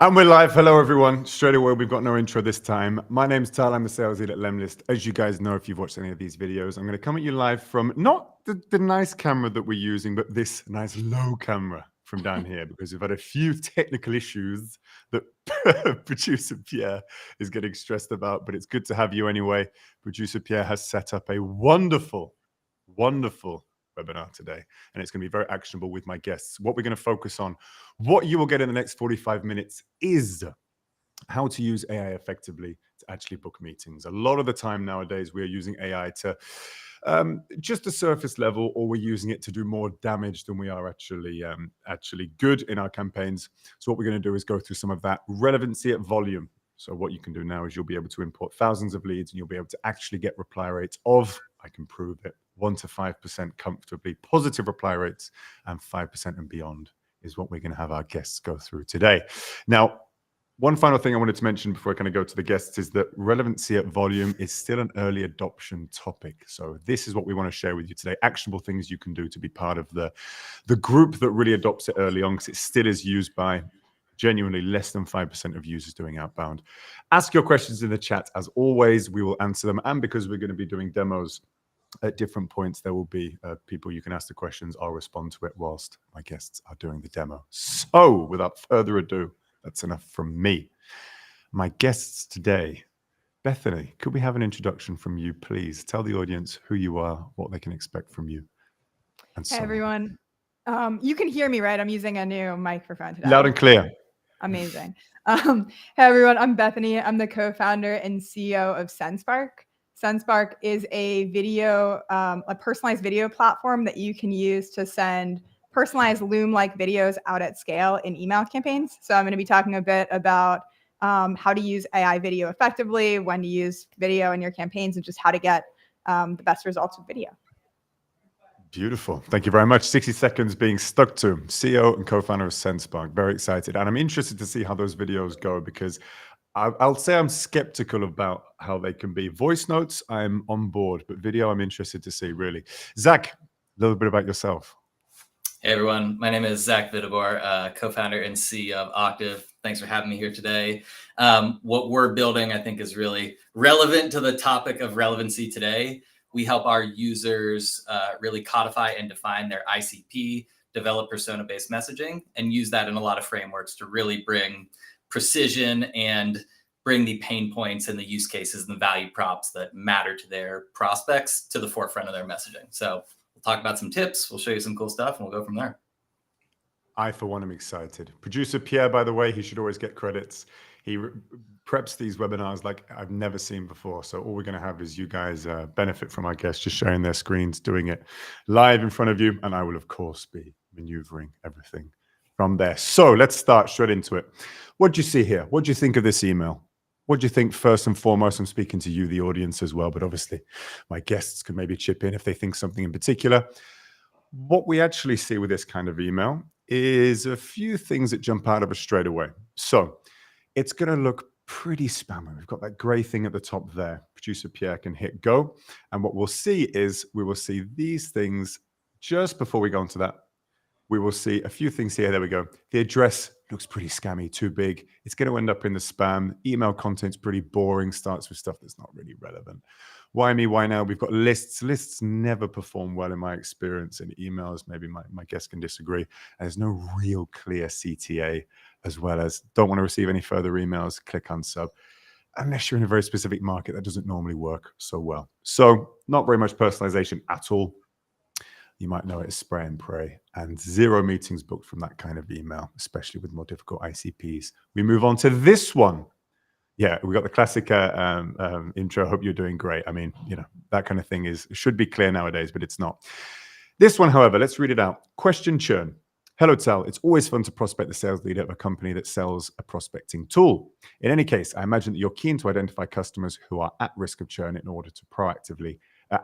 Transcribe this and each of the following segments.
And we're live. Hello, everyone. Straight away, we've got no intro this time. My name's Tal. I'm the sales lead at Lemlist. As you guys know, if you've watched any of these videos, I'm going to come at you live from not the nice camera that we're using, but this nice low camera from down here, because we've had a few technical issues that producer Pierre is getting stressed about, but it's good to have you anyway. Producer Pierre has set up a wonderful webinar today, and it's going to be very actionable with my guests. What we're going to focus on, what you will get in the next 45 minutes is how to use AI effectively to actually book meetings. A lot of the time nowadays, we are using AI to just a surface level, or we're using it to do more damage than we are actually good in our campaigns. So what we're going to do is go through some of that relevancy at volume. So what you can do now is you'll be able to import thousands of leads, and you'll be able to actually get reply rates of, I can prove it, 1 to 5% comfortably, positive reply rates, and 5% and beyond is what we're going to have our guests go through today. Now, one final thing I wanted to mention before I kind of go to the guests is that relevancy at volume is still an early adoption topic. So this is what we want to share with you today. Actionable things you can do to be part of the group that really adopts it early on, because it still is used by genuinely less than 5% of users doing outbound. Ask your questions in the chat. As always, we will answer them. And because we're going to be doing demos at different points, there will be people you can ask the questions. I'll respond to it whilst my guests are doing the demo. So without further ado, that's enough from me. My guests today, Bethany, could we have an introduction from you, please? Tell the audience who you are, what they can expect from you. And hey, everyone. You can hear me, right? I'm using a new microphone today. Loud and clear. Amazing. Hey, everyone. I'm Bethany. I'm the co-founder and CEO of Sendspark. Sendspark is a personalized video platform that you can use to send personalized Loom-like videos out at scale in email campaigns. So I'm going to be talking a bit about how to use AI video effectively, when to use video in your campaigns, and just how to get the best results with video. Beautiful. Thank you very much. 60 seconds being stuck to. CEO and co-founder of Sendspark. Very excited. And I'm interested to see how those videos go, because I'll say I'm skeptical about how they can be. Voice notes, I'm on board, but video, I'm interested to see, really. Zach, a little bit about yourself. Hey, everyone. My name is Zach Vidibor, co-founder and CEO of Octave. Thanks for having me here today. What we're building, I think, is really relevant to the topic of relevancy today. We help our users really codify and define their ICP, develop persona-based messaging, and use that in a lot of frameworks to really bring precision and bring the pain points and the use cases and the value props that matter to their prospects to the forefront of their messaging. So we'll talk about some tips, we'll show you some cool stuff, and we'll go from there. I, for one, am excited. Producer Pierre, by the way, he should always get credits. He preps these webinars like I've never seen before. So all we're going to have is you guys benefit from our guests just sharing their screens, doing it live in front of you. And I will, of course, be maneuvering everything from there. So let's start straight into it. What do you see here? What do you think of this email? What do you think, first and foremost? I'm speaking to you, the audience, as well, but obviously my guests can maybe chip in if they think something in particular. What we actually see with this kind of email is a few things that jump out of us straight away. So it's going to look pretty spammy. We've got that gray thing at the top there. Producer Pierre can hit go. And what we'll see is we will see these things just before we go into that. We will see a few things here. There we go. The address looks pretty scammy, too big. It's going to end up in the spam. Email content's pretty boring, starts with stuff that's not really relevant. Why me? Why now? We've got lists. Lists never perform well in my experience. In emails, maybe my guests can disagree. And there's no real clear CTA, as well as don't want to receive any further emails, click unsub. Unless you're in a very specific market, that doesn't normally work so well. So not very much personalization at all. You might know it as spray and pray, and 0 meetings booked from that kind of email, especially with more difficult ICPs. We move on to this one. Yeah, we got the classic intro. Hope you're doing great. I mean, you know, that kind of thing should be clear nowadays, but it's not. This one, however, let's read it out. Question churn. Hello, Tal. It's always fun to prospect the sales leader of a company that sells a prospecting tool. In any case, I imagine that you're keen to identify customers who are at risk of churn in order to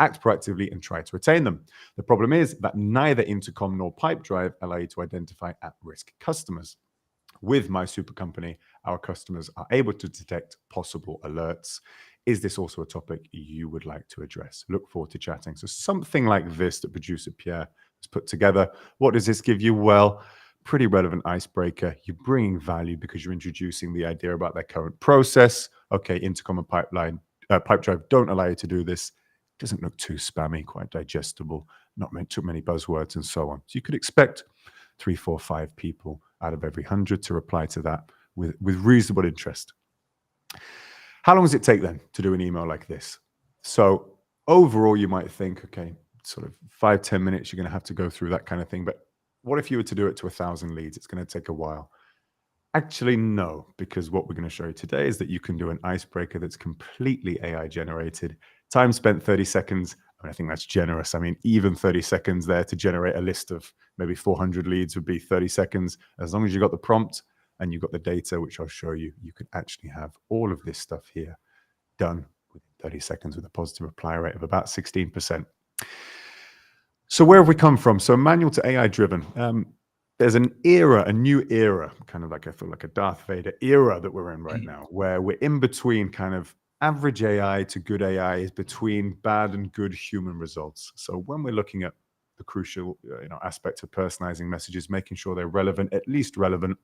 act proactively and try to retain them. The problem is that neither Intercom nor Pipedrive allow you to identify at-risk customers. With My Super Company, our customers are able to detect possible alerts. Is this also a topic you would like to address? Look forward to chatting. So something like this that producer Pierre has put together. What does this give you? Well, pretty relevant icebreaker. You're bringing value because you're introducing the idea about their current process. Okay, intercom and pipe drive don't allow you to do this. Doesn't look too spammy, quite digestible, not too many buzzwords and so on. So you could expect 3, 4, 5 people out of every 100 to reply to that with reasonable interest. How long does it take then to do an email like this? So overall, you might think, okay, sort of 5-10 minutes, you're going to have to go through that kind of thing. But what if you were to do it to 1,000 leads? It's going to take a while. Actually, no, because what we're going to show you today is that you can do an icebreaker that's completely AI generated. Time spent 30 seconds. I think that's generous. I mean, even 30 seconds there to generate a list of maybe 400 leads would be 30 seconds. As long as you got the prompt and you've got the data, which I'll show you, you can actually have all of this stuff here done within 30 seconds with a positive reply rate of about 16%. So where have we come from? So manual to AI driven. There's an era, a new era, kind of like I feel like a Darth Vader era that we're in right now, where we're in between kind of average AI to good AI, is between bad and good human results. So when we're looking at the crucial aspect of personalizing messages, making sure they're relevant, at least relevant,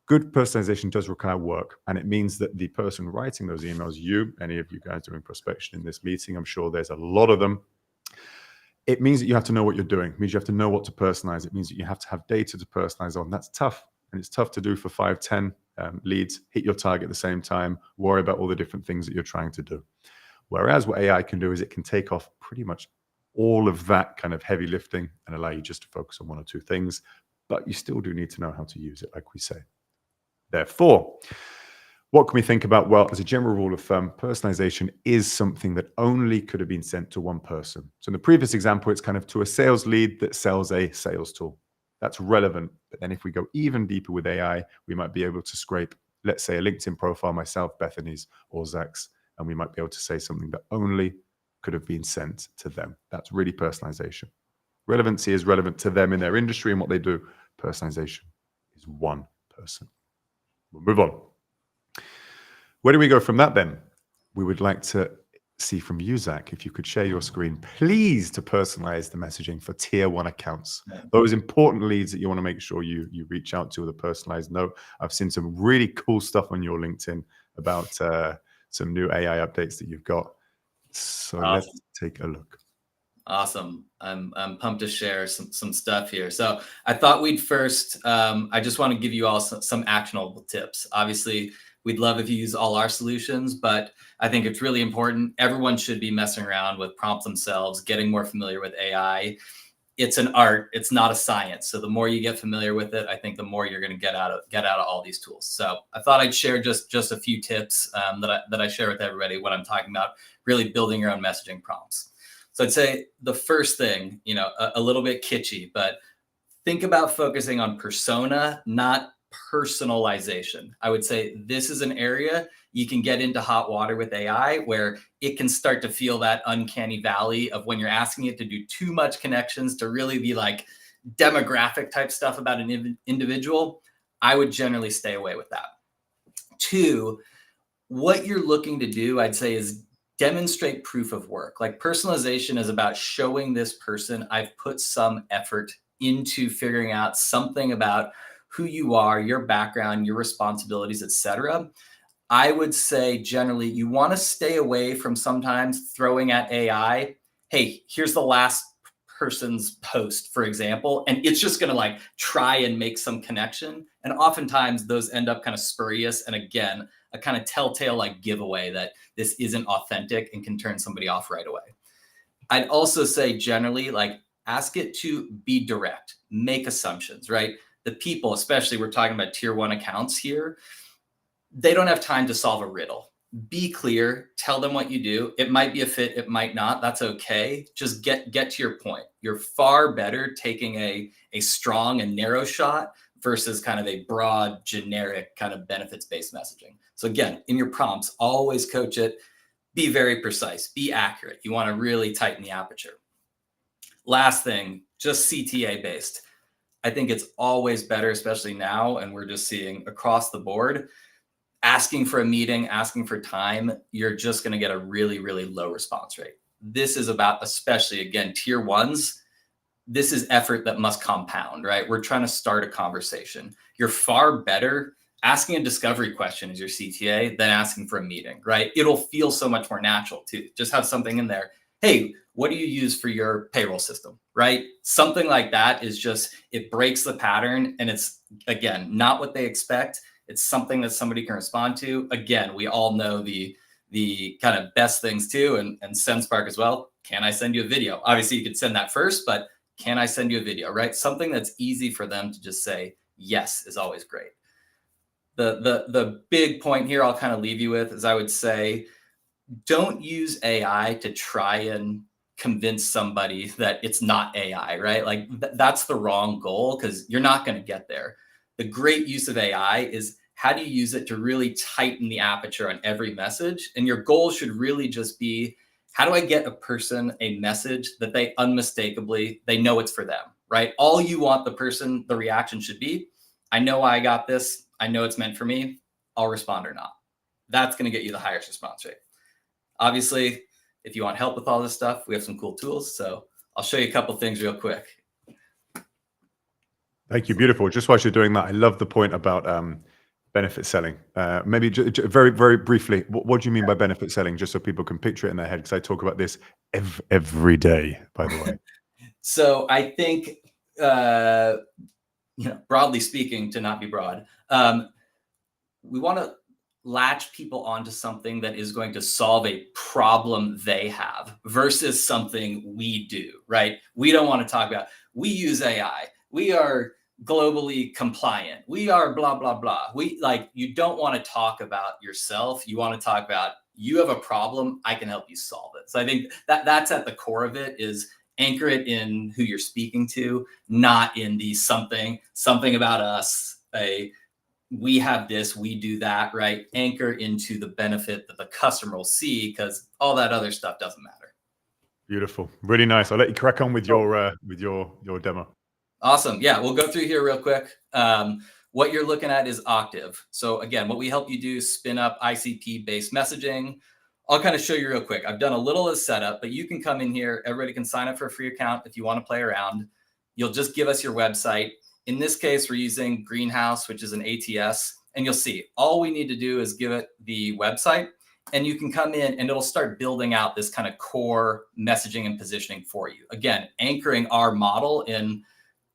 good personalization does require work. And it means that the person writing those emails, any of you guys doing prospection in this meeting, I'm sure there's a lot of them. It means that you have to know what you're doing. It means you have to know what to personalize. It means that you have to have data to personalize on. That's tough. And it's tough to do for 5, 10 leads, hit your target at the same time, worry about all the different things that you're trying to do. Whereas what AI can do is it can take off pretty much all of that kind of heavy lifting and allow you just to focus on 1 or 2 things. But you still do need to know how to use it, like we say. Therefore, what can we think about? Well, as a general rule of thumb, personalization is something that only could have been sent to 1 person. So in the previous example, it's kind of to a sales lead that sells a sales tool. That's relevant. But then if we go even deeper with AI, we might be able to scrape, let's say, a LinkedIn profile, myself, Bethany's, or Zach's, and we might be able to say something that only could have been sent to them. That's really personalization. Relevancy is relevant to them in their industry and what they do. Personalization is 1 person. We'll move on. Where do we go from that then? We would like to see from you, Zach, if you could share your screen, please, to personalize the messaging for tier 1 accounts. Those important leads that you want to make sure you reach out to with a personalized note. I've seen some really cool stuff on your LinkedIn about some new AI updates that you've got. So Let's take a look. Awesome. I'm pumped to share some stuff here. So I thought we'd first, I just want to give you all some actionable tips. Obviously, we'd love if you use all our solutions, but I think it's really important. Everyone should be messing around with prompts themselves, getting more familiar with AI. It's an art. It's not a science. So the more you get familiar with it, I think the more you're going to get out of all these tools. So I thought I'd share just a few tips that I share with everybody when I'm talking about really building your own messaging prompts. So I'd say the first thing, a little bit kitschy, but think about focusing on persona, not personalization. I would say this is an area you can get into hot water with AI where it can start to feel that uncanny valley of when you're asking it to do too much connections to really be like demographic type stuff about an individual. I would generally stay away with that. 2, what you're looking to do, I'd say, is demonstrate proof of work. Like personalization is about showing this person I've put some effort into figuring out something about who you are, your background, your responsibilities, etc. I would say generally you want to stay away from sometimes throwing at AI, hey, here's the last person's post, for example, and it's just going to like try and make some connection. And oftentimes those end up kind of spurious. And again, a kind of telltale like giveaway that this isn't authentic and can turn somebody off right away. I'd also say generally like ask it to be direct, make assumptions, right? The people, especially we're talking about tier 1 accounts here, they don't have time to solve a riddle. Be clear, tell them what you do. It might be a fit, it might not. That's okay. Just get to your point. You're far better taking a strong and narrow shot versus kind of a broad, generic kind of benefits-based messaging. So again, in your prompts, always coach it. Be very precise, be accurate. You want to really tighten the aperture. Last thing, just CTA based. I think it's always better, especially now, and we're just seeing across the board, asking for a meeting, asking for time, you're just going to get a really, really low response rate. This is about, especially again, tier 1s, this is effort that must compound, right? We're trying to start a conversation. You're far better asking a discovery question as your CTA than asking for a meeting, right? It'll feel so much more natural too. Just have something in there. Hey, what do you use for your payroll system, right? Something like that is just, it breaks the pattern, and it's, again, not what they expect. It's something that somebody can respond to. Again, we all know the kind of best things too, and Sendspark as well. Can I send you a video? Obviously you could send that first, but can I send you a video, right? Something that's easy for them to just say yes is always great. The big point here I'll kind of leave you with is, I would say, don't use AI to try and convince somebody that it's not AI, right? Like that's the wrong goal, because you're not going to get there. The great use of AI is, how do you use it to really tighten the aperture on every message? And your goal should really just be, how do I get a person a message that they unmistakably, they know it's for them, right? All you want the reaction should be, I know I got this. I know it's meant for me. I'll respond or not. That's going to get you the highest response rate. Obviously, if you want help with all this stuff, we have some cool tools. So I'll show you a couple things real quick. Thank you. Beautiful. Just while you're doing that, I love the point about benefit selling. Maybe very, very briefly, what do you mean by benefit selling? Just so people can picture it in their head, because I talk about this every day, by the way. So I think, broadly speaking, to not be broad, we want to latch people onto something that is going to solve a problem they have versus something we do, right? We don't want to talk about, we use AI. We are globally compliant. We are blah, blah, blah. You don't want to talk about yourself. You want to talk about, you have a problem, I can help you solve it. So I think that's at the core of it, is anchor it in who you're speaking to, not in the something about us, we have this, we do that, right? Anchor into the benefit that the customer will see, because all that other stuff doesn't matter. Beautiful. Really nice. I'll let you crack on with your demo. Awesome. Yeah, we'll go through here real quick. What you're looking at is Octave. So again, what we help you do is spin up ICP-based messaging. I'll kind of show you real quick. I've done a little of setup, but you can come in here. Everybody can sign up for a free account if you want to play around. You'll just give us your website. In this case, we're using Greenhouse, which is an ATS, and you'll see all we need to do is give it the website, and you can come in and it'll start building out this kind of core messaging and positioning for you. Again, anchoring our model in,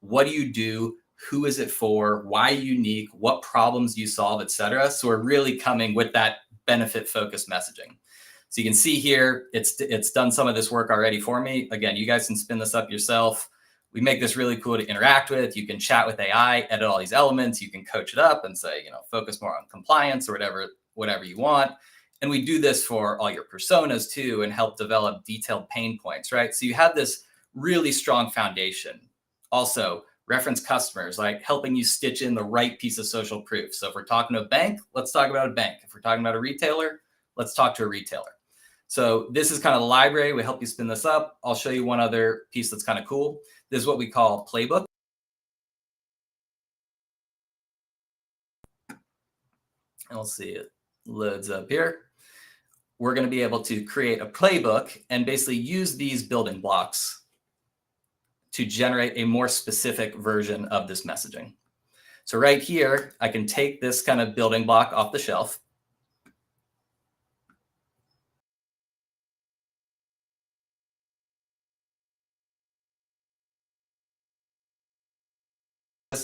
what do you do? Who is it for? Why unique? What problems you solve, et cetera. So we're really coming with that benefit focused messaging. So you can see here, it's done some of this work already for me. Again, you guys can spin this up yourself. We make this really cool to interact with. You can chat with AI, edit all these elements. You can coach it up and say, focus more on compliance or whatever you want. And we do this for all your personas too, and help develop detailed pain points, right? So you have this really strong foundation. Also, reference customers, like helping you stitch in the right piece of social proof. So if we're talking to a bank, let's talk about a bank. If we're talking about a retailer, let's talk to a retailer. So this is kind of the library. We help you spin this up. I'll show you one other piece that's kind of cool. This is what we call playbook. And we'll see, it loads up here. We're going to be able to create a playbook and basically use these building blocks to generate a more specific version of this messaging. So right here, I can take this kind of building block off the shelf.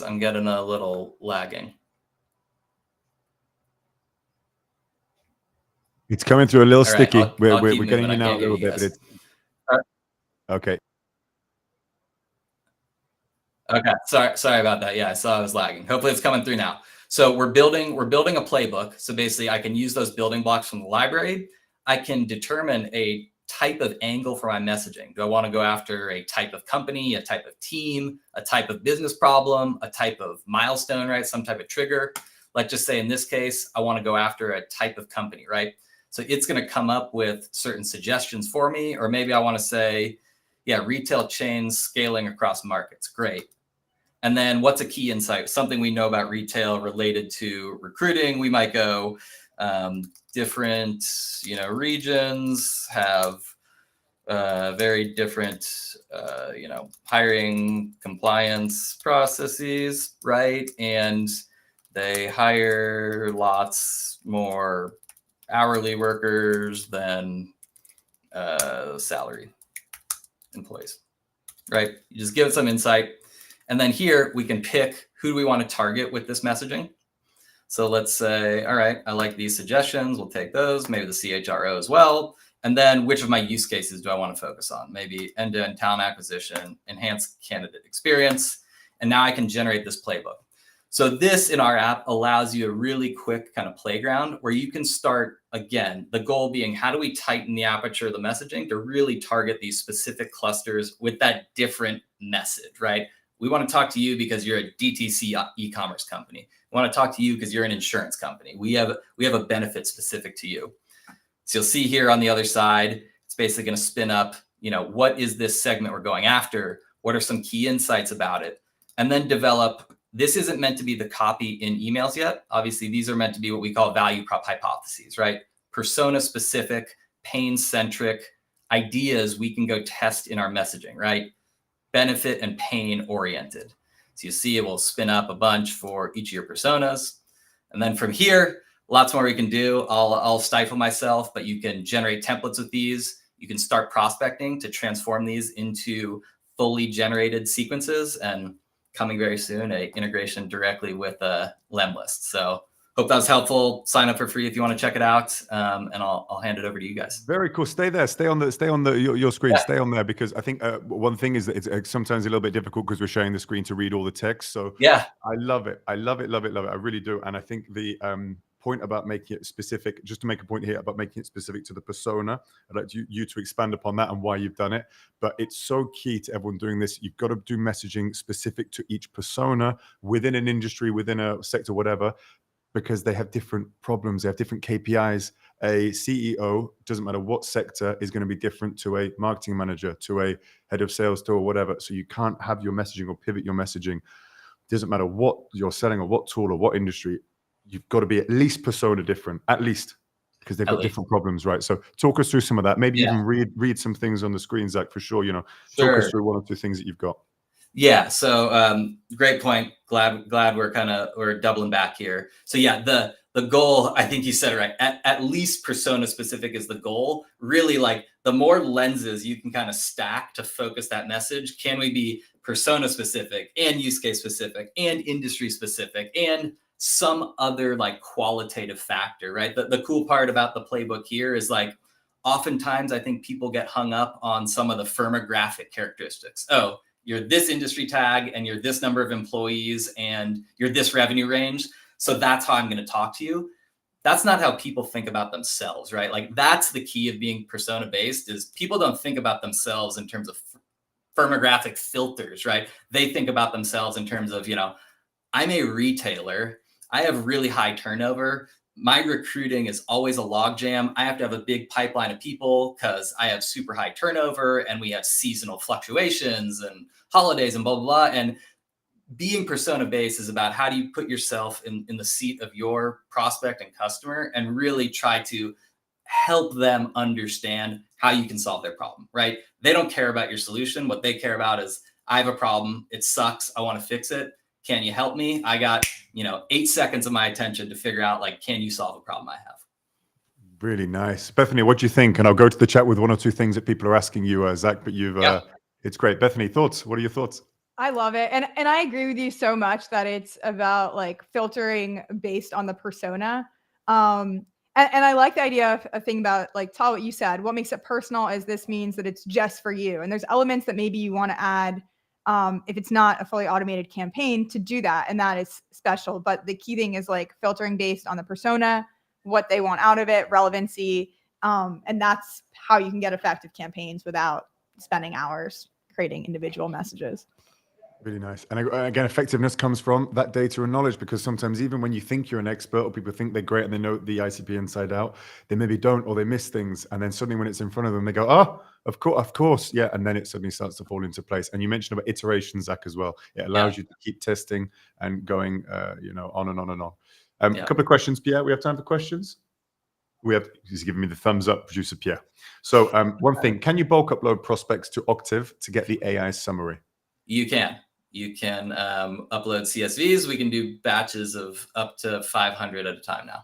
I'm getting a little lagging. It's coming through a little All right, sticky. I'll We're getting you now a little bit. But it's... Okay. Okay, sorry about that. Yeah, I saw I was lagging. Hopefully it's coming through now. So we're building a playbook. So basically I can use those building blocks from the library. I can determine a type of angle for my messaging. Do I want to go after a type of company, a type of team, a type of business problem, a type of milestone, right? Some type of trigger. Let's just say in this case, I want to go after a type of company, right? So it's going to come up with certain suggestions for me, or maybe I want to say, yeah, retail chains scaling across markets. Great. And then what's a key insight? Something we know about retail related to recruiting. We might go different, regions have very different, hiring compliance processes, right? And they hire lots more hourly workers than salary employees, right? You just give it some insight. And then here we can pick who do we want to target with this messaging. So let's say, all right, I like these suggestions. We'll take those, maybe the CHRO as well. And then which of my use cases do I want to focus on? Maybe end-to-end talent acquisition, enhanced candidate experience. And now I can generate this playbook. So this in our app allows you a really quick kind of playground where you can start, again, the goal being how do we tighten the aperture of the messaging to really target these specific clusters with that different message, right? We want to talk to you because you're a DTC e-commerce company. We want to talk to you because you're an insurance company. We have a benefit specific to you. So you'll see here on the other side, it's basically going to spin up, what is this segment we're going after? What are some key insights about it? And then develop, this isn't meant to be the copy in emails yet. Obviously, these are meant to be what we call value prop hypotheses, right? Persona specific, pain centric ideas we can go test in our messaging, right? Benefit and pain oriented. So you see it will spin up a bunch for each of your personas. And then from here, lots more we can do. I'll stifle myself, but you can generate templates with these. You can start prospecting to transform these into fully generated sequences, and coming very soon, a integration directly with Lemlist. So hope that was helpful. Sign up for free if you want to check it out, and I'll hand it over to you guys. Very cool. Stay there. Stay on your screen. Yeah. Stay on there, because I think one thing is that it's sometimes a little bit difficult because we're sharing the screen to read all the text. So yeah, I love it. I love it. I really do. And I think the point about making it specific, just to make a point here about making it specific to the persona, I'd like you to expand upon that and why you've done it. But it's so key to everyone doing this. You've got to do messaging specific to each persona within an industry, within a sector, whatever, because they have different problems. They have different KPIs. A CEO, doesn't matter what sector, is going to be different to a marketing manager, to a head of sales, to or whatever. So you can't have your messaging or pivot your messaging. Doesn't matter what you're selling or what tool or what industry, you've got to be at least persona different, at least, because they've got different problems, right? So talk us through some of that. Maybe even read some things on the screen, Zach, for sure. Talk us through one or two things that you've got. Yeah. So great point. Glad we're doubling back here. So yeah, the goal, I think you said it right. At least persona specific is the goal. Really, like the more lenses you can kind of stack to focus that message. Can we be persona specific and use case specific and industry specific and some other like qualitative factor, right? The cool part about the playbook here is like, oftentimes I think people get hung up on some of the firmographic characteristics. Oh, you're this industry tag and you're this number of employees and you're this revenue range. So that's how I'm going to talk to you. That's not how people think about themselves, right? Like that's the key of being persona based, is people don't think about themselves in terms of firmographic filters, right? They think about themselves in terms of, I'm a retailer. I have really high turnover. My recruiting is always a logjam. I have to have a big pipeline of people because I have super high turnover and we have seasonal fluctuations and holidays and blah, blah, blah. And being persona based is about how do you put yourself in the seat of your prospect and customer and really try to help them understand how you can solve their problem, right? They don't care about your solution. What they care about is, I have a problem. It sucks. I want to fix it. Can you help me? I got, 8 seconds of my attention to figure out, like, can you solve a problem I have? Really nice. Bethany, what do you think? And I'll go to the chat with one or two things that people are asking you, Zach, but it's great. Bethany, thoughts? What are your thoughts? I love it. And I agree with you so much that it's about like filtering based on the persona. And I like the idea of thinking about, like, Tal, what you said. What makes it personal is this means that it's just for you. And there's elements that maybe you want to add if it's not a fully automated campaign to do that. And that is special. But the key thing is like filtering based on the persona, what they want out of it, relevancy. And that's how you can get effective campaigns without spending hours creating individual messages. Really nice. And again, effectiveness comes from that data and knowledge, because sometimes even when you think you're an expert or people think they're great and they know the ICP inside out, they maybe don't, or they miss things. And then suddenly when it's in front of them, they go, oh, of course. Yeah. And then it suddenly starts to fall into place. And you mentioned about iteration, Zach, as well. It allows you to keep testing and going, on and on and on. A couple of questions, Pierre. We have time for questions? He's giving me the thumbs up, producer Pierre. So one thing, can you bulk upload prospects to Octave to get the AI summary? You can. You can upload CSVs. We can do batches of up to 500 at a time now.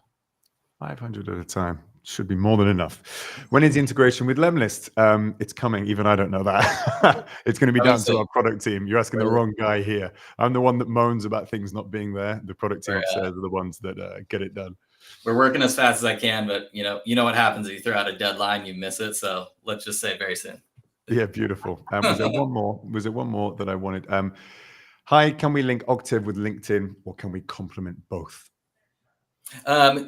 500 at a time. Should be more than enough. When is the integration with Lemlist? It's coming. Even I don't know that. It's going to be down to our product team. You're asking the wrong guy here. I'm the one that moans about things not being there. The product team upstairs are the ones that get it done. We're working as fast as I can, but you know what happens if you throw out a deadline, you miss it. So let's just say very soon. Yeah, beautiful. Was there one more? Was there one more that I wanted? Hi, can we link Octave with LinkedIn, or can we complement both?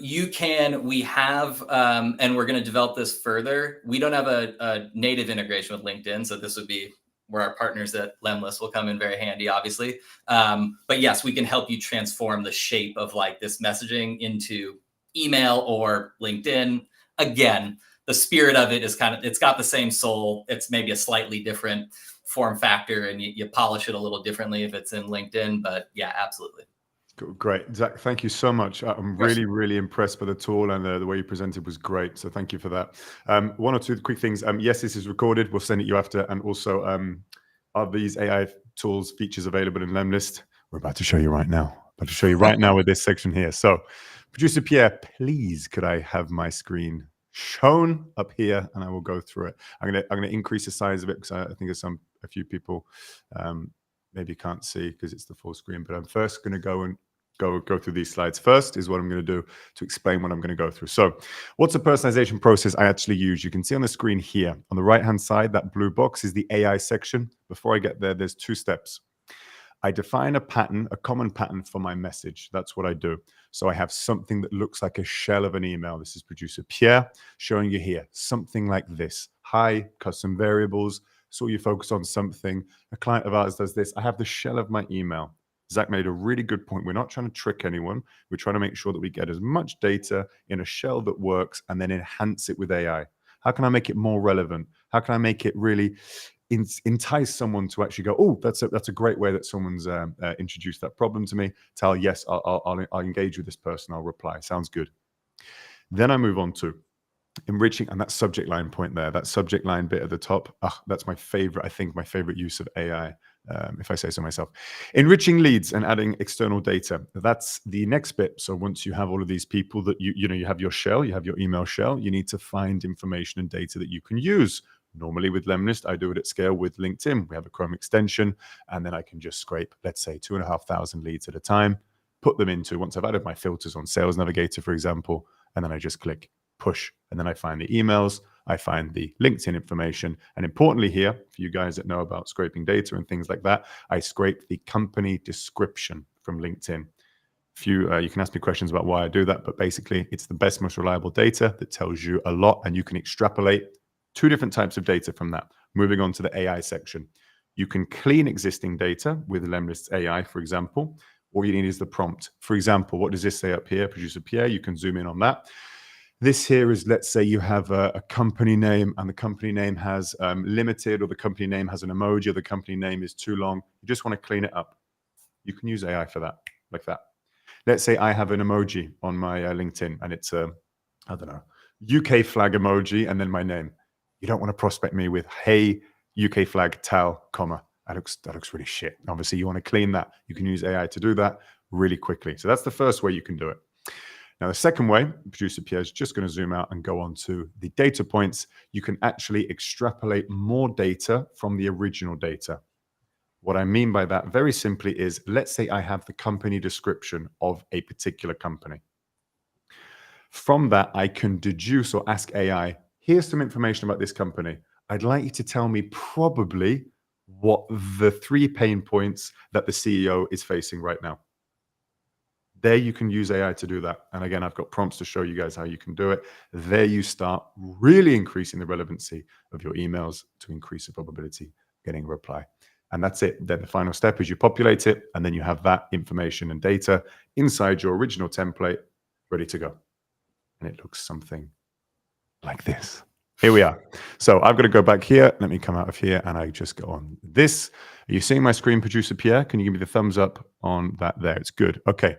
You can. We have, and we're going to develop this further. We don't have a native integration with LinkedIn, so this would be where our partners at Lemlist will come in very handy, obviously. But yes, we can help you transform the shape of like this messaging into email or LinkedIn. Again, the spirit of it is it's got the same soul. It's maybe a slightly different form factor, and you polish it a little differently if it's in LinkedIn. But yeah, absolutely. Great. Zach, thank you so much. I'm really, really impressed by the tool, and the way you presented was great. So thank you for that. One or two quick things. Yes, this is recorded. We'll send it you after. And also, are these AI tools features available in Lemlist? We're about to show you right now. About to show you right now with this section here. So producer Pierre, please, could I have my screen shown up here, and I will go through it. I'm gonna increase the size of it because I think there's a few people maybe can't see because it's the full screen. But I'm first going to go through these slides. First is what I'm going to do to explain what I'm going to go through. So what's a personalization process I actually use? You can see on the screen here, on the right-hand side, that blue box is the AI section. Before I get there, there's two steps. I define a pattern, a common pattern for my message. That's what I do. So I have something that looks like a shell of an email. This is producer Pierre showing you here, something like this. Hi, custom variables. So you focus on something. A client of ours does this. I have the shell of my email. Zach made a really good point. We're not trying to trick anyone. We're trying to make sure that we get as much data in a shell that works and then enhance it with AI. How can I make it more relevant? How can I make it really entice someone to actually go, oh, that's a great way that someone's introduced that problem to me. Tal, yes, I'll engage with this person. I'll reply. Sounds good. Then I move on to enriching, and that subject line point there, that subject line bit at the top, that's my favorite, I think my favorite use of AI, if I say so myself. Enriching leads and adding external data. That's the next bit. So once you have all of these people that you have your shell, you have your email shell, you need to find information and data that you can use. Normally with Lemlist, I do it at scale with LinkedIn. We have a Chrome extension, and then I can just scrape, let's say 2,500 leads at a time, put them into, once I've added my filters on Sales Navigator, for example, and then I just click push, and then I find the emails, I find the LinkedIn information, and importantly here, for you guys that know about scraping data and things like that, I scrape the company description from LinkedIn. You can ask me questions about why I do that, but basically it's the best, most reliable data that tells you a lot, and you can extrapolate two different types of data from that. Moving on to the AI section. You can clean existing data with Lemlist's AI, for example. All you need is the prompt. For example, what does this say up here? Producer Pierre, you can zoom in on that. This here is, let's say you have a company name, and the company name has limited, or the company name has an emoji, or the company name is too long. You just want to clean it up. You can use AI for that, like that. Let's say I have an emoji on my LinkedIn, and it's a, I don't know, UK flag emoji, and then my name. You don't want to prospect me with, hey, UK flag Tal, comma. That looks really shit. Obviously, you want to clean that. You can use AI to do that really quickly. So that's the first way you can do it. Now, the second way, producer Pierre is just going to zoom out and go on to the data points. You can actually extrapolate more data from the original data. What I mean by that very simply is, let's say I have the company description of a particular company. From that, I can deduce or ask AI, here's some information about this company. I'd like you to tell me probably what the 3 pain points that the CEO is facing right now. There you can use AI to do that. And again, I've got prompts to show you guys how you can do it. There you start really increasing the relevancy of your emails to increase the probability of getting a reply. And that's it. Then the final step is you populate it, and then you have that information and data inside your original template ready to go. And it looks something like this. Here we are. So I've got to go back here. Let me come out of here, and I just go on this. Are you seeing my screen, producer Pierre? Can you give me the thumbs up on that there? It's good. Okay.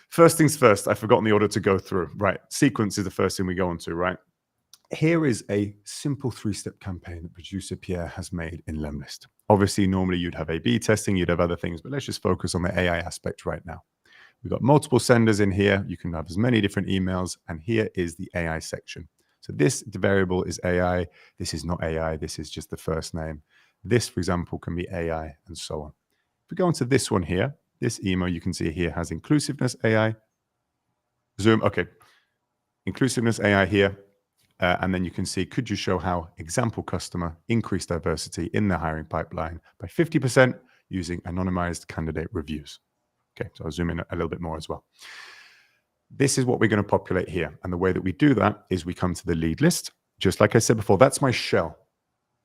First things first, I've forgotten the order to go through. Right, sequence is the first thing we go on to, right? Here is a simple 3-step campaign that producer Pierre has made in Lemlist. Obviously, normally you'd have A/B testing, you'd have other things, but let's just focus on the AI aspect right now. We've got multiple senders in here. You can have as many different emails, and here is the AI section. So this variable is AI. This is not AI. This is just the first name. This, for example, can be AI, and so on. If we go into this one here, this email you can see here has inclusiveness AI. Zoom, okay. Inclusiveness AI here. And then you can see, could you show how example customer increased diversity in the hiring pipeline by 50% using anonymized candidate reviews? Okay, so I'll zoom in a little bit more as well. This is what we're going to populate here. And the way that we do that is we come to the lead list. Just like I said before, that's my shell.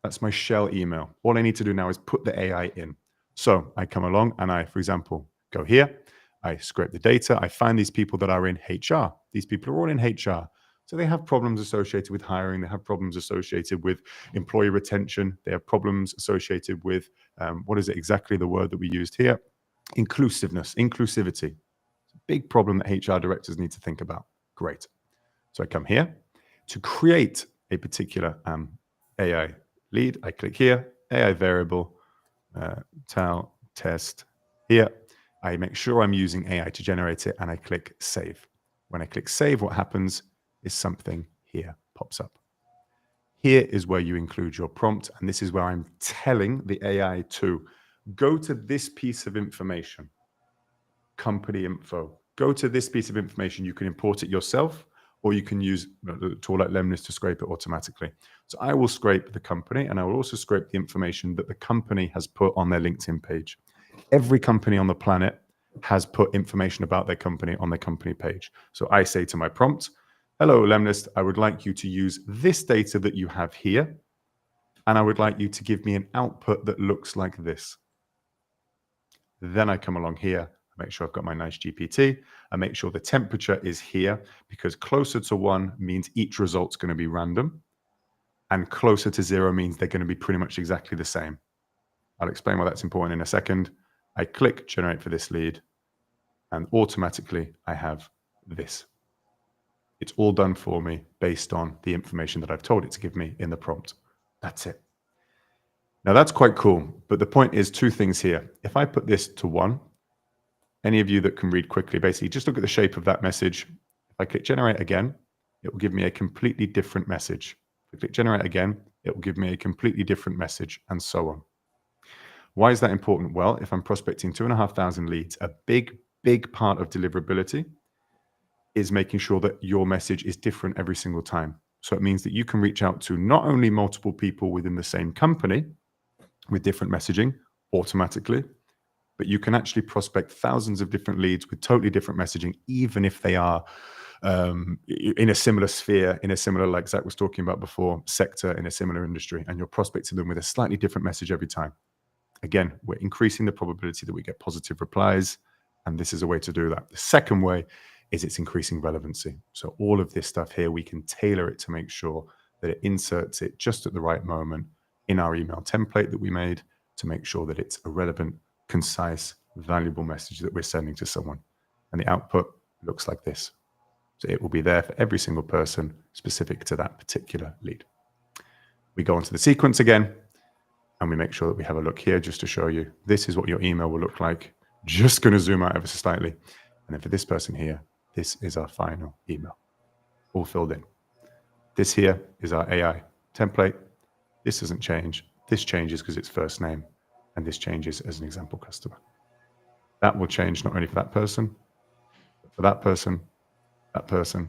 That's my shell email. All I need to do now is put the AI in. So I come along and I, for example, go here. I scrape the data. I find these people that are in HR. These people are all in HR. So they have problems associated with hiring. They have problems associated with employee retention. They have problems associated with, what is it exactly the word that we used here? Inclusiveness, inclusivity. It's a big problem that HR directors need to think about. Great. So I come here to create a particular AI lead. I click here, AI variable, Tal test here. I make sure I'm using AI to generate it, and I click save. When I click save, what happens is something here pops up. Here is where you include your prompt, and this is where I'm telling the AI to go to this piece of information, company info. Go to this piece of information. You can import it yourself, or you can use a tool like Lemlist to scrape it automatically. So I will scrape the company, and I will also scrape the information that the company has put on their LinkedIn page. Every company on the planet has put information about their company on their company page. So I say to my prompt, hello, Lemlist, I would like you to use this data that you have here, and I would like you to give me an output that looks like this. Then I come along here, I make sure I've got my nice GPT, I make sure the temperature is here, because closer to 1 means each result's going to be random, and closer to 0 means they're going to be pretty much exactly the same. I'll explain why that's important in a second. I click generate for this lead, and automatically I have this. It's all done for me based on the information that I've told it to give me in the prompt. That's it. Now that's quite cool, but the point is 2 things here. If I put this to 1, any of you that can read quickly, basically just look at the shape of that message. If I click generate again, it will give me a completely different message. If I click generate again, it will give me a completely different message, and so on. Why is that important? Well, if I'm prospecting 2,500 leads, a big part of deliverability is making sure that your message is different every single time. So it means that you can reach out to not only multiple people within the same company with different messaging automatically, but you can actually prospect thousands of different leads with totally different messaging, even if they are in a similar sphere, in a similar, like Zach was talking about before, sector, in a similar industry, and you're prospecting them with a slightly different message every time. Again, we're increasing the probability that we get positive replies, and this is a way to do that. The second way is it's increasing relevancy. So all of this stuff here, we can tailor it to make sure that it inserts it just at the right moment in our email template that we made to make sure that it's a relevant, concise, valuable message that we're sending to someone. And the output looks like this. So it will be there for every single person specific to that particular lead. We go onto the sequence again, and we make sure that we have a look here just to show you this is what your email will look like. Just going to zoom out ever so slightly. And then for this person here, this is our final email, all filled in. This here is our AI template. This doesn't change. This changes because it's first name, and this changes as an example customer. That will change not only for that person, but for that person, that person,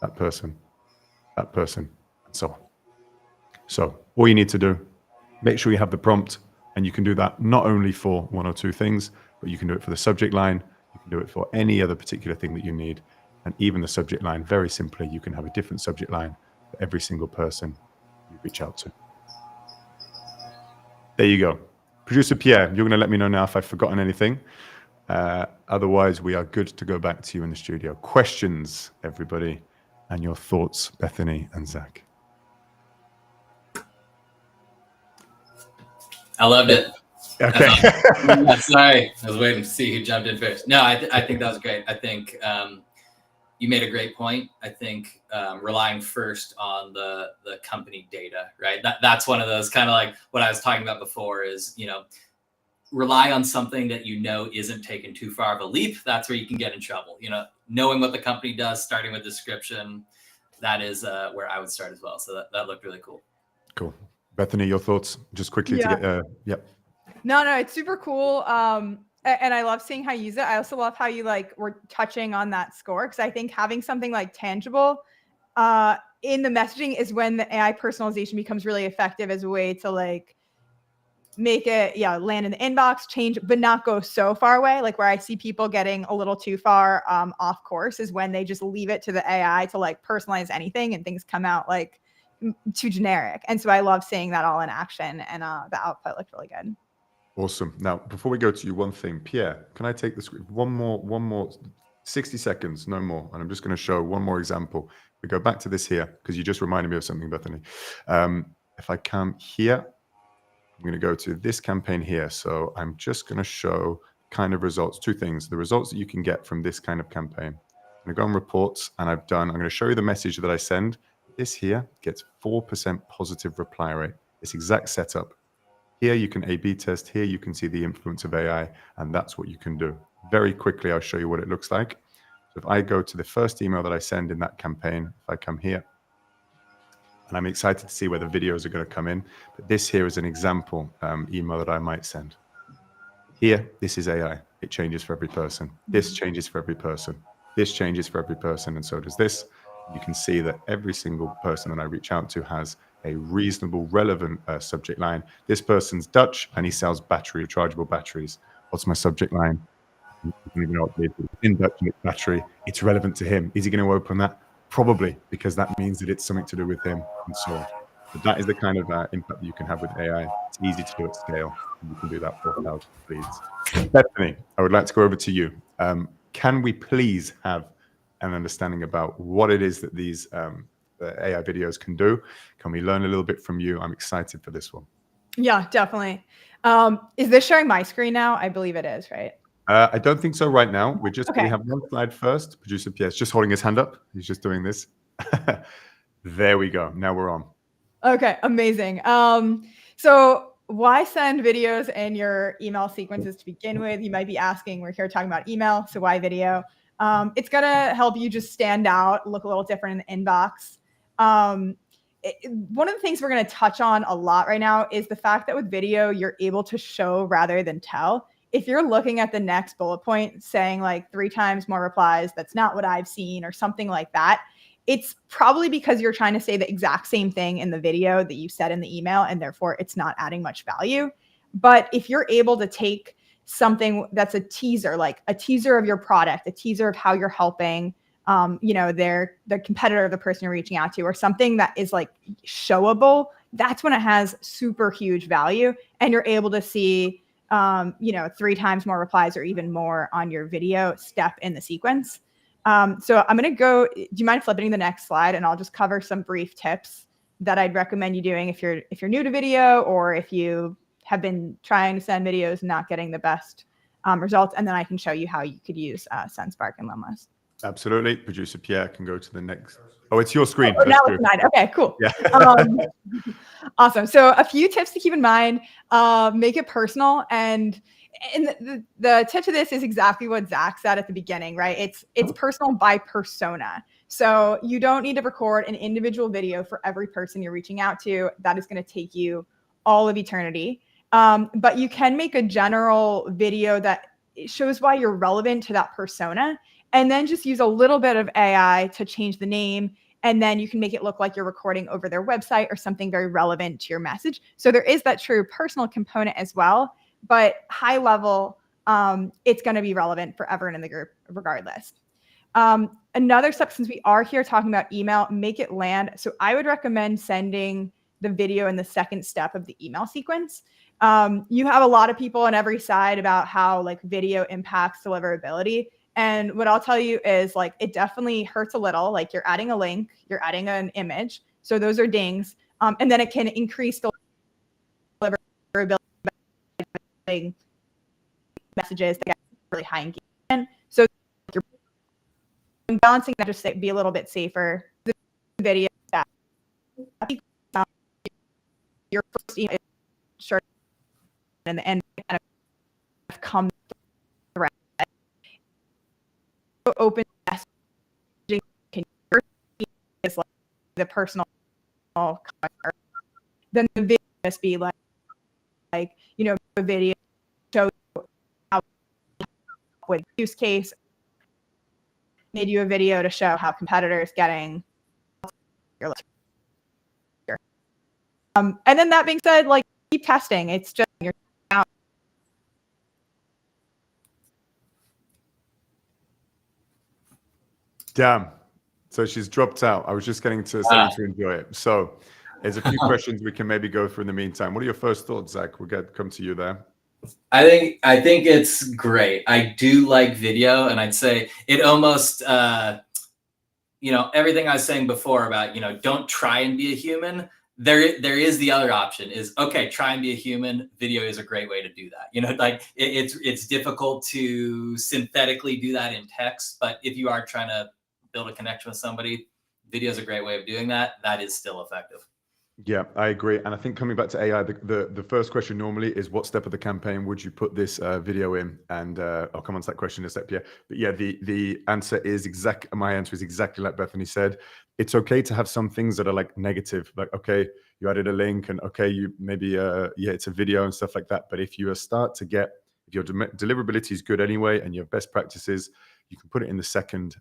that person, that person, and so on. So all you need to do, make sure you have the prompt, and you can do that not only for 1 or 2 things, but you can do it for the subject line. You can do it for any other particular thing that you need. And even the subject line, very simply, you can have a different subject line for every single person you reach out to. There you go. Producer Pierre, you're going to let me know now if I've forgotten anything. Otherwise, we are good to go back to you in the studio. Questions, everybody, and your thoughts, Bethany and Zach. I loved it. Okay. Yeah, sorry, I was waiting to see who jumped in first. No, I think that was great. I think you made a great point. I think relying first on the company data, right? That's one of those kind of like what I was talking about before is, rely on something that isn't taken too far of a leap. That's where you can get in trouble. Knowing what the company does, starting with description, that is where I would start as well. So that looked really cool. Cool. Bethany, your thoughts just quickly to get, yep. No, it's super cool. And I love seeing how you use it. I also love how you were touching on that score. Cause I think having something like tangible in the messaging is when the AI personalization becomes really effective as a way to make it, land in the inbox, change, but not go so far away. Like where I see people getting a little too far off course is when they just leave it to the AI to personalize anything and things come out too generic. And so I love seeing that all in action, and the output looked really good. Awesome. Now, before we go to you, one thing, Pierre, can I take the script? One more, 60 seconds, no more. And I'm just going to show one more example. We go back to this here because you just reminded me of something, Bethany. If I come here, I'm going to go to this campaign here. So I'm just going to show kind of results, two things, the results that you can get from this kind of campaign. I'm going to go on reports, and I'm going to show you the message that I send. This here gets 4% positive reply rate. This exact setup. Here you can A/B test. Here you can see the influence of AI, and that's what you can do. Very quickly, I'll show you what it looks like. So if I go to the first email that I send in that campaign, if I come here, and I'm excited to see where the videos are going to come in, but this here is an example email that I might send. Here, this is AI. It changes for every person. This changes for every person. This changes for every person, and so does this. You can see that every single person that I reach out to has a reasonable, relevant subject line. This person's Dutch, and he sells rechargeable batteries. What's my subject line? I don't even know what it is. In Dutch, and it's battery. It's relevant to him. Is he going to open that? Probably, because that means that it's something to do with him, and so on. But that is the kind of impact that you can have with AI. It's easy to do at scale. And you can do that for 1,000 leads. Bethany, I would like to go over to you. Can we please have an understanding about what it is that these the AI videos can do? Can we learn a little bit from you? I'm excited for this one. Yeah, definitely. Is this sharing my screen now? I believe it is, right? I don't think so right now. We Okay. have one slide first. Producer Pierre's just holding his hand up. He's just doing this. There we go. Now we're on. Okay, amazing. So why send videos in your email sequences to begin with? You might be asking, we're here talking about email, so why video? It's gonna help you just stand out, look a little different in the inbox. One of the things we're gonna touch on a lot right now is the fact that with video, you're able to show rather than tell. If you're looking at the next bullet point saying 3 times more replies, that's not what I've seen, or something like that, it's probably because you're trying to say the exact same thing in the video that you said in the email, and therefore it's not adding much value. But if you're able to take something that's a teaser, like a teaser of your product, a teaser of how you're helping, the competitor, the person you're reaching out to, or something that is showable, that's when it has super huge value, and you're able to see 3 times more replies or even more on your video step in the sequence. So I'm going to go, do you mind flipping to the next slide? And I'll just cover some brief tips that I'd recommend you doing if you're new to video, or if you have been trying to send videos and not getting the best results. And then I can show you how you could use Sendspark and Lemlist. Absolutely. Producer Pierre can go to the next. Oh, it's your screen. Oh, now it's mine. Okay, cool. Yeah. Awesome. So a few tips to keep in mind. Make it personal. And the tip to this is exactly what Zach said at the beginning, right? It's personal by persona. So you don't need to record an individual video for every person you're reaching out to. That is going to take you all of eternity. But you can make a general video that shows why you're relevant to that persona, and then just use a little bit of AI to change the name. And then you can make it look like you're recording over their website or something very relevant to your message. So there is that true personal component as well. But high level, it's going to be relevant for everyone in the group regardless. Another step, since we are here talking about email, make it land. So I would recommend sending the video in the second step of the email sequence. You have a lot of people on every side about how video impacts deliverability. And what I'll tell you is it definitely hurts a little. You're adding a link, you're adding an image. So those are dings. And then it can increase deliverability messages that get really high engagement. So you're balancing that, just to be a little bit safer. The video that your first email is short and the end kind of comes thread. Open messaging can is like the personal cover. Then the video must be like you know, a video show how with use case, made you a video to show how competitors getting your and then that being said, like keep testing. It's just you're out. Damn. So she's dropped out. I was just getting to saying to enjoy it. So there's a few questions we can maybe go through in the meantime. What are your first thoughts, Zach? We'll come to you there. I think it's great. I do like video, and I'd say it almost you know, everything I was saying before about, you know, don't try and be a human. There is the other option is, okay, try and be a human. Video is a great way to do that. You know, like it's difficult to synthetically do that in text, but if you are trying to build a connection with somebody, video is a great way of doing that. That is still effective. Yeah, I agree. And I think coming back to AI, the first question normally is what step of the campaign would you put this video in? And I'll come on to that question in a step, yeah. But yeah, the answer is my answer is exactly like Bethany said. It's okay to have some things that are like negative, like, okay, you added a link and okay, you maybe, yeah, it's a video and stuff like that. But if you start to get, if your deliverability is good anyway, and your best practices, you can put it in the second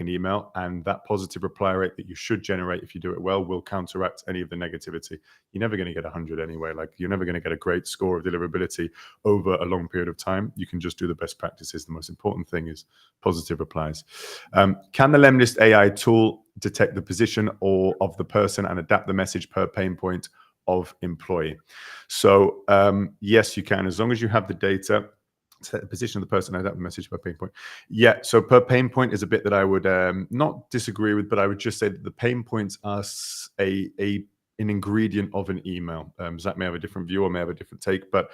email, and that positive reply rate that you should generate if you do it well will counteract any of the negativity. You're never going to get 100 anyway. Like you're never going to get a great score of deliverability over a long period of time. You can just do the best practices. The most important thing is positive replies. Can the Lemlist AI tool detect the position of the person and adapt the message per pain point of employee? So yes, you can, as long as you have the data. Set the position of the person, adapt the message per pain point. Yeah, so per pain point is a bit that I would not disagree with, but I would just say that the pain points are an ingredient of an email. Zach may have a different view or may have a different take, but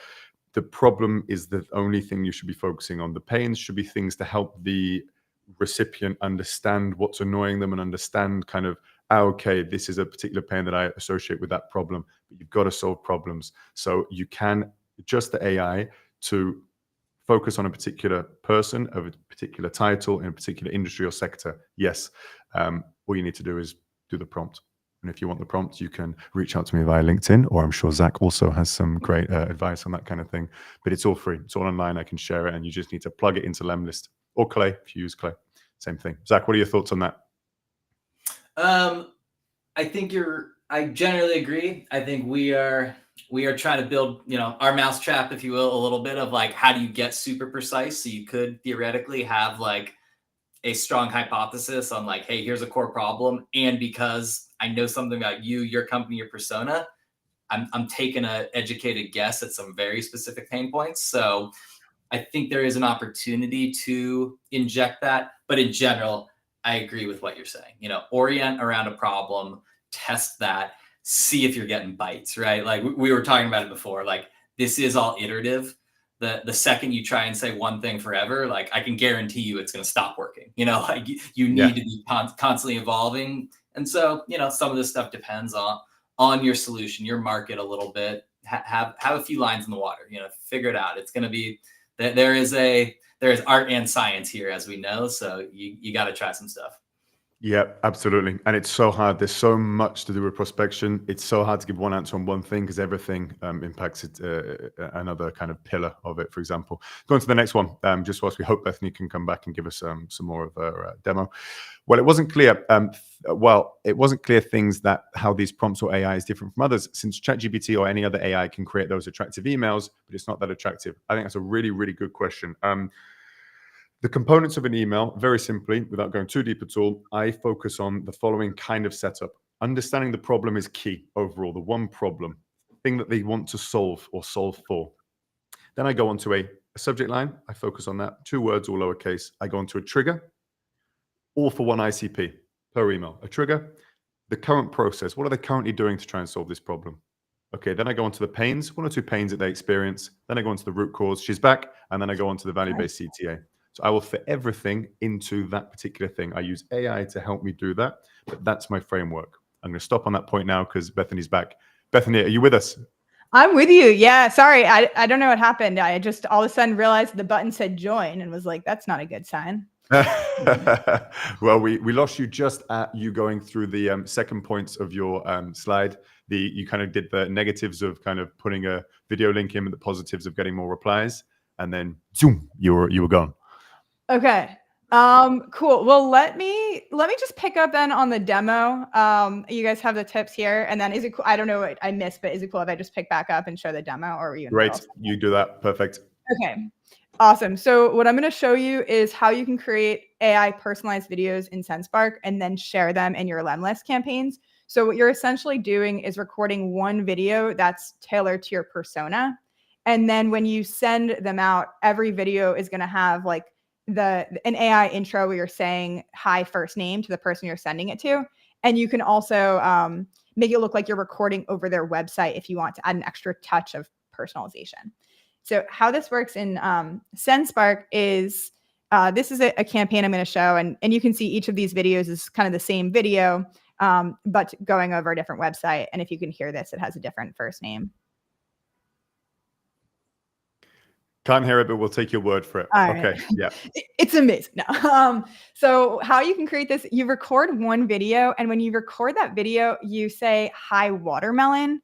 the problem is the only thing you should be focusing on. The pains should be things to help the recipient understand what's annoying them and understand kind of, okay, this is a particular pain that I associate with that problem, but you've got to solve problems. So you can adjust the AI to focus on a particular person of a particular title in a particular industry or sector. Yes. All you need to do is do the prompt. And if you want the prompt, you can reach out to me via LinkedIn, or I'm sure Zach also has some great advice on that kind of thing. But it's all free. It's all online. I can share it, and you just need to plug it into Lemlist or Clay if you use Clay. Same thing. Zach, what are your thoughts on that? I generally agree. I think we are trying to build, you know, our mousetrap, if you will, a little bit of like, how do you get super precise? So you could theoretically have like a strong hypothesis on like, hey, here's a core problem. And because I know something about you, your company, your persona, I'm taking an educated guess at some very specific pain points. So I think there is an opportunity to inject that. But in general, I agree with what you're saying. You know, orient around a problem, test that, see if you're getting bites, right? Like we were talking about it before, like this is all iterative. The second you try and say one thing forever, like I can guarantee you it's going to stop working. You know, like you need to be constantly evolving. And so, you know, some of this stuff depends on your solution, your market a little bit. Have a few lines in the water, you know, figure it out. It's going to be that there is art and science here, as we know. So you got to try some stuff. Yeah, absolutely. And it's so hard. There's so much to do with prospection. It's so hard to give one answer on one thing because everything impacts it, another kind of pillar of it, for example. Going to the next one, just whilst we hope Bethany can come back and give us some more of her demo. Well, it wasn't clear. It wasn't clear things that how these prompts or AI is different from others, since ChatGPT or any other AI can create those attractive emails, but it's not that attractive. I think that's a really, really good question. The components of an email, very simply, without going too deep at all, I focus on the following kind of setup. Understanding the problem is key overall, the one problem, thing that they want to solve or solve for. Then I go on to a subject line. I focus on that. 2 words, all lowercase. I go on to a trigger, all for one ICP per email. A trigger, the current process. What are they currently doing to try and solve this problem? Okay, then I go on to the pains, 1 or 2 pains that they experience. Then I go on to the root cause. She's back. And then I go on to the value-based CTA. So I will fit everything into that particular thing. I use AI to help me do that, but that's my framework. I'm going to stop on that point now because Bethany's back. Bethany, are you with us? I'm with you. Yeah. Sorry. I don't know what happened. I just all of a sudden realized the button said join and was like, that's not a good sign. Well, we lost you just at you going through the second points of your slide. You kind of did the negatives of kind of putting a video link in, and the positives of getting more replies, and then zoom, you were gone. Okay. Cool. Well, let me just pick up then on the demo. You guys have the tips here, and then is it cool? I don't know what I missed, but is it cool if I just pick back up and show the demo, or are you? Great, you do that. Perfect. Okay. Awesome. So what I'm going to show you is how you can create AI personalized videos in Sendspark and then share them in your Lemlist campaigns. So what you're essentially doing is recording one video that's tailored to your persona. And then when you send them out, every video is going to have like an AI intro where you're saying hi first name to the person you're sending it to. And you can also make it look like you're recording over their website if you want to add an extra touch of personalization. So how this works in Sendspark is this is a campaign I'm going to show, and you can see each of these videos is kind of the same video, but going over a different website. And if you can hear this, it has a different first name. Can't hear it, but we'll take your word for it. All okay, right. yeah. It's amazing. No. So how you can create this, you record one video, and when you record that video, you say, hi, watermelon.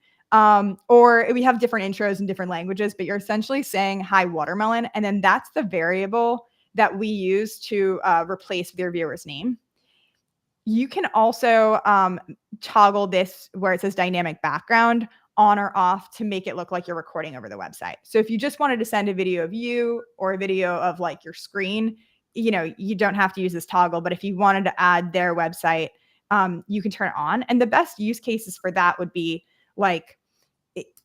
Or we have different intros in different languages, but you're essentially saying hi watermelon. And then that's the variable that we use to replace their viewer's name. You can also toggle this where it says dynamic background on or off to make it look like you're recording over the website. So if you just wanted to send a video of you or a video of like your screen, you don't have to use this toggle. But if you wanted to add their website, you can turn it on. And the best use cases for that would be like,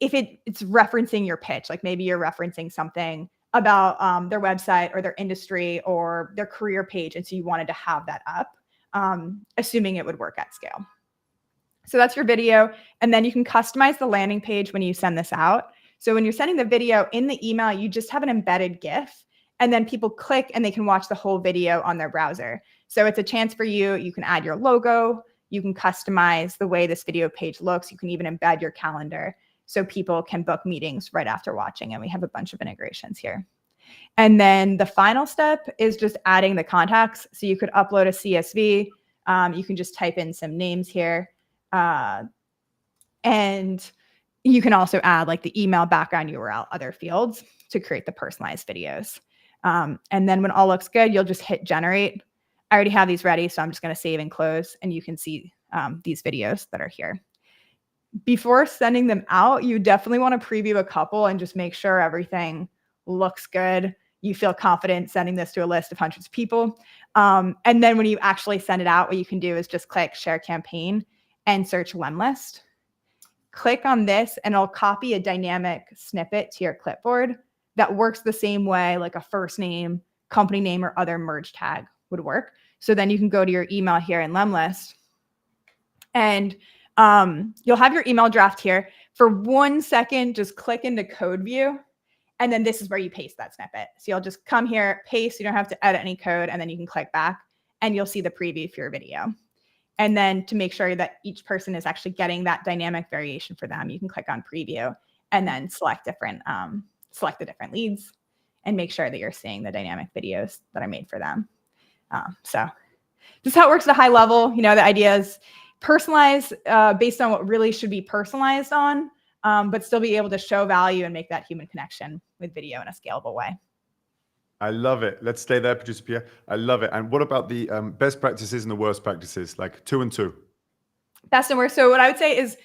if it's referencing your pitch, like maybe you're referencing something about their website or their industry or their career page. And so you wanted to have that up, assuming it would work at scale. So that's your video. And then you can customize the landing page when you send this out. So when you're sending the video in the email, you just have an embedded GIF, and then people click and they can watch the whole video on their browser. So it's a chance for you. You can add your logo. You can customize the way this video page looks. You can even embed your calendar so people can book meetings right after watching. And we have a bunch of integrations here. And then the final step is just adding the contacts. So you could upload a CSV. You can just type in some names here. And you can also add like the email, background URL, other fields to create the personalized videos. And then when all looks good, you'll just hit generate. I already have these ready, so I'm just going to save and close, and you can see these videos that are here. Before sending them out, you definitely want to preview a couple and just make sure everything looks good. You feel confident sending this to a list of hundreds of people. And then when you actually send it out, what you can do is just click Share Campaign and search Lemlist. Click on this and it'll copy a dynamic snippet to your clipboard that works the same way like a first name, company name, or other merge tag would work. So then you can go to your email here in Lemlist, and you'll have your email draft here. For 1 second, just click into code view. And then this is where you paste that snippet. So you'll just come here, paste, you don't have to edit any code, and then you can click back and you'll see the preview for your video. And then to make sure that each person is actually getting that dynamic variation for them, you can click on preview and then select the different leads and make sure that you're seeing the dynamic videos that are made for them. So this is how it works at a high level. The idea is personalize based on what really should be personalized on, but still be able to show value and make that human connection with video in a scalable way. I love it. Let's stay there, Producer Pierre. I love it. And what about the best practices and the worst practices, like 2 and 2? Best and worst. So what I would say is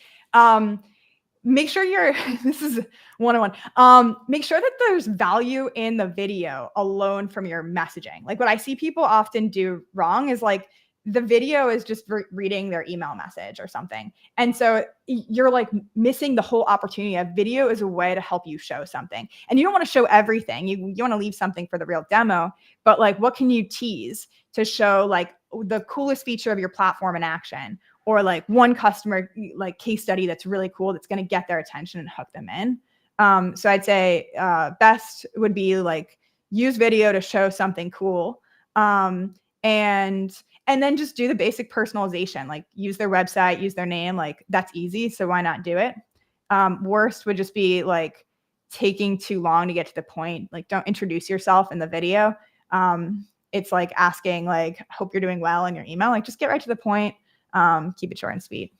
make sure this is 101. Make sure that there's value in the video alone from your messaging. Like what I see people often do wrong is like the video is just reading their email message or something. And so you're like missing the whole opportunity. A video is a way to help you show something. And you don't want to show everything. You want to leave something for the real demo, but like what can you tease to show like the coolest feature of your platform in action, or like one customer like case study that's really cool that's going to get their attention and hook them in. So I'd say best would be like use video to show something cool, and then just do the basic personalization, like use their website, use their name, like that's easy. So why not do it? Worst would just be like taking too long to get to the point. Like don't introduce yourself in the video. It's like asking like, hope you're doing well in your email. Like just get right to the point. Keep it short and sweet.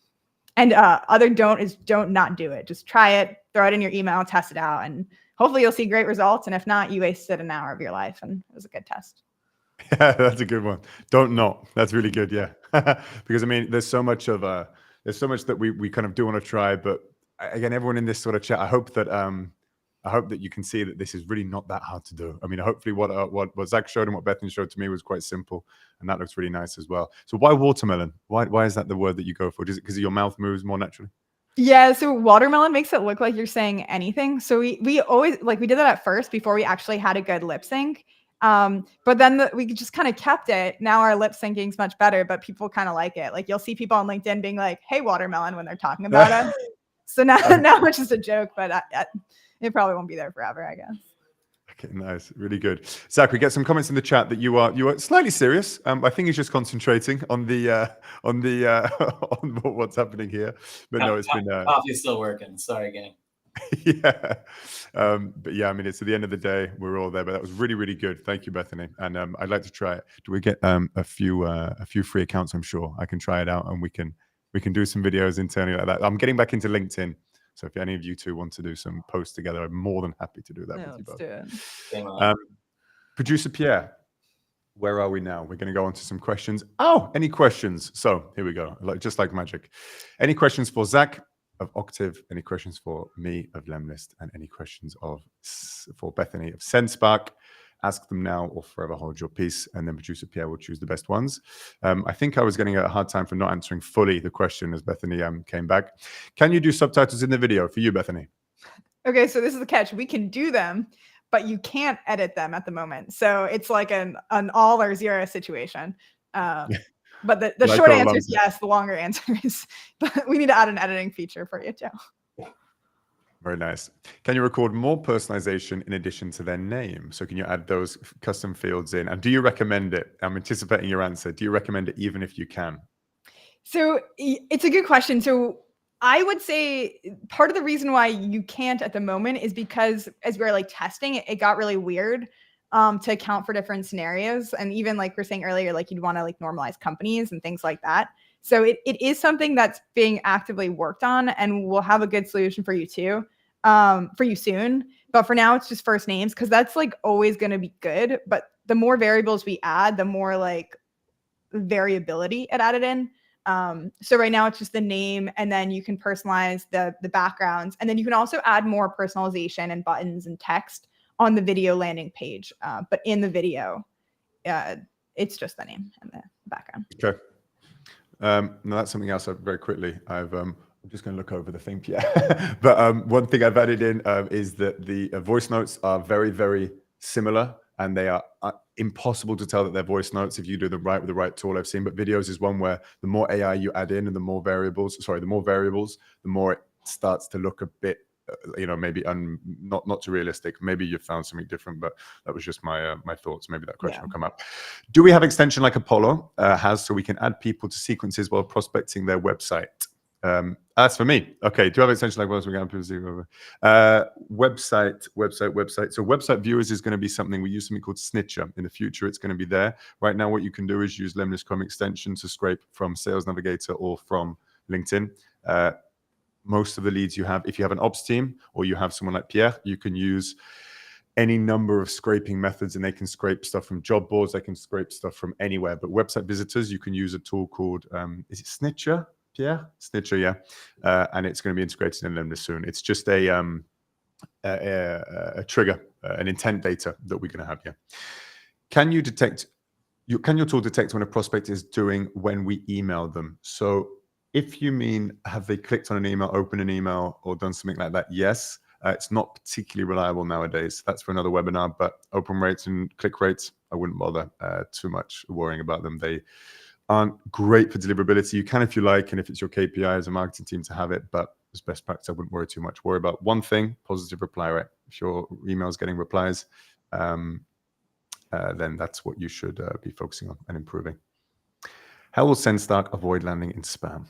And don't not do it. Just try it, throw it in your email, test it out, and hopefully you'll see great results. And if not, you wasted an hour of your life and it was a good test. Yeah, that's a good one. Don't not. That's really good. Yeah. Because I mean, there's so much that we kind of do want to try, but again, everyone in this sort of chat, I hope that you can see that this is really not that hard to do. I mean, hopefully what Zach showed and what Bethany showed to me was quite simple, and that looks really nice as well. So why watermelon? Why is that the word that you go for? Is it because your mouth moves more naturally? Yeah, so watermelon makes it look like you're saying anything. So we always like we did that at first before we actually had a good lip sync. But then we just kind of kept it. Now our lip syncing is much better, but people kind of like it. Like you'll see people on LinkedIn being like, "Hey, watermelon," when they're talking about us. So now it's just a joke, but it probably won't be there forever, I guess. Okay, nice, really good. Zach, we get some comments in the chat that you are slightly serious. I think he's just concentrating on on what's happening here. But no, it's been coffee's still working. Sorry, gang. Yeah, but yeah, I mean, it's at the end of the day, we're all there. But that was really, really good. Thank you, Bethany. And I'd like to try it. Do we get a few free accounts? I'm sure I can try it out, and we can do some videos internally like that. I'm getting back into LinkedIn. So if any of you two want to do some posts together, I'm more than happy to do that with you both. Do it. Producer Pierre, where are we now? We're going to go on to some questions. Oh, any questions? So here we go, just like magic. Any questions for Zach of Octave? Any questions for me of Lemlist? And any questions for Bethany of Sendspark? Ask them now or forever hold your peace, and then Producer Pierre will choose the best ones. I think I was getting a hard time for not answering fully the question as Bethany came back. Can you do subtitles in the video? For you, Bethany. Okay, so this is the catch. We can do them, but you can't edit them at the moment. So it's like an all or zero situation. But the short answer is yes. The longer answer is, but we need to add an editing feature for you, Joe. Very nice. Can you record more personalization in addition to their name? So can you add those custom fields in? And do you recommend it? I'm anticipating your answer. Do you recommend it even if you can? So it's a good question. So I would say part of the reason why you can't at the moment is because as we were like testing, it got really weird to account for different scenarios. And even like we were saying earlier, like you'd want to like normalize companies and things like that. So it is something that's being actively worked on, and we'll have a good solution for you too. For you soon, but for now it's just first names, because that's like always going to be good. But the more variables we add, the more like variability it added in. So right now it's just the name, and then you can personalize the backgrounds, and then you can also add more personalization and buttons and text on the video landing page. But in the video, it's just the name and the background. Okay. Now that's something else very quickly. I'm just going to look over the thing, yeah. But one thing I've added in is that the voice notes are very, very similar, and they are impossible to tell that they're voice notes if you do them right with the right tool I've seen. But videos is one where the more AI you add in and the more variables, the more it starts to look a bit, maybe not too realistic. Maybe you've found something different, but that was just my thoughts. Maybe that question will come up. Do we have extension like Apollo has, so we can add people to sequences while prospecting their website? That's for me. Okay. Do you have extension like what we got? Website. So website viewers is going to be something we use something called Snitcher. In the future, it's going to be there. Right now, what you can do is use Lemlist Chrome extension to scrape from Sales Navigator or from LinkedIn. Most of the leads you have, if you have an ops team or you have someone like Pierre, you can use any number of scraping methods, and they can scrape stuff from job boards. They can scrape stuff from anywhere. But website visitors, you can use a tool called, is it Snitcher? Yeah, Snitcher, yeah, and it's going to be integrated in Lemlist soon. It's just a trigger, an intent data that we're going to have here. Can your tool detect when a prospect is doing when we email them? So if you mean have they clicked on an email, opened an email, or done something like that? Yes, it's not particularly reliable nowadays. That's for another webinar. But open rates and click rates, I wouldn't bother too much worrying about them. aren't great for deliverability. You can if you like, and if it's your KPI as a marketing team to have it, but as best practice, I wouldn't worry too much. Worry about one thing: positive reply rate. If your email is getting replies, then that's what you should be focusing on and improving. How will Sendspark avoid landing in spam?